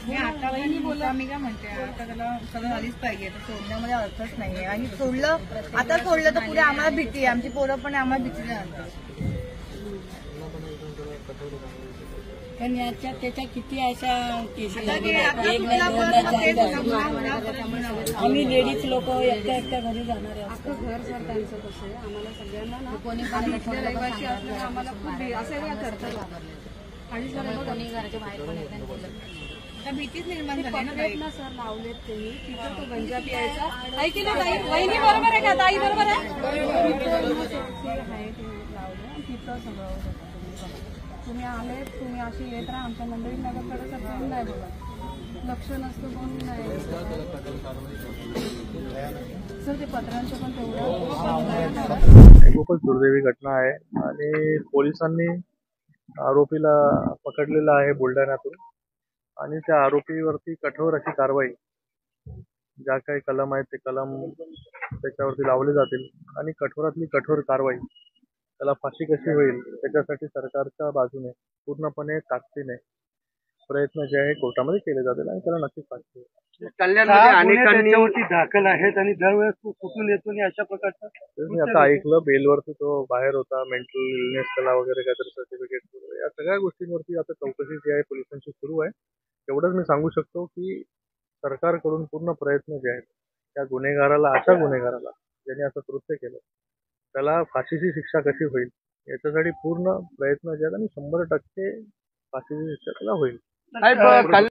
मी आता वहिनी बोला मी काय म्हणते आता त्याला सगळं झालीच पाहिजे तर सोडण्यामध्ये अर्थच नाहीये आणि सोडलं आता सोडलं तर पुढे आम्हाला भीती आहे आमची पोरं पण आम्हाला भीतीला आणतात कारण याच्यात त्याच्या किती अशा केसेस आम्ही लेडीज लोक एकट्या एकट्या घरी जाणार आहे अख्खं घर सर त्यांचं कसं आहे आम्हाला सगळ्यांना ना कोणी इथल्या रहिवासी असल्यामुळे आम्हाला खूप असं या करतात आणि सर कोणी घराच्या बाहेर पण येत नाही भीतीच निर्माण झाली ना सर लावलेत तुम्ही तिथं तो गंजा पियायचा ऐकी ना ताई वहिनी बरोबर आहे का ताई बरोबर आहे लावलं तिथं सगळं तुम्ही आले तुम्ही अशी येत राहा आमच्या मंडळी नगरकडे तर कोण नाही बघा लक्ष नसतं कोण नाही सर ते पत्रांचं पण तेवढं खूपच दुर्दैवी घटना आहे आणि पोलिसांनी आरोपीला पकडलेला आहे बुलढाण्यातून आणि त्या आरोपीवरती कठोर अशी कारवाई ज्या काही कलम आहेत ते कलम त्याच्यावरती लावले जातील आणि कठोरातली कठोर कारवाई त्याला फाशी कशी होईल त्याच्यासाठी सरकारच्या बाजूने पूर्णपणे ताकदीने प्रयत्न जे आहे कोर्टामध्ये केले जातील आणि त्याला नक्कीच फाशी होईल. कल्याणमध्ये अनेकांनी दाखल आहेत आणि दरवेळेस तो कुठून येतो आणि अशा प्रकारचा मी आता ऐकलं बेलवरती तो बाहेर होता मेंटल इलनेस त्याला वगैरे काहीतरी सर्टिफिकेट या सगळ्या गोष्टींवरती आता चौकशी जी आहे पोलिसांची सुरू आहे. एवढंच मी सांगू शकतो की सरकारकडून पूर्ण प्रयत्न जे आहेत त्या गुन्हेगाराला अशा गुन्हेगाराला ज्याने असं कृत्य केलं त्याला फाशीची शिक्षा कशी होईल याच्यासाठी पूर्ण प्रयत्न जे आहेत आणि 100% फाशीची शिक्षा त्याला होईल.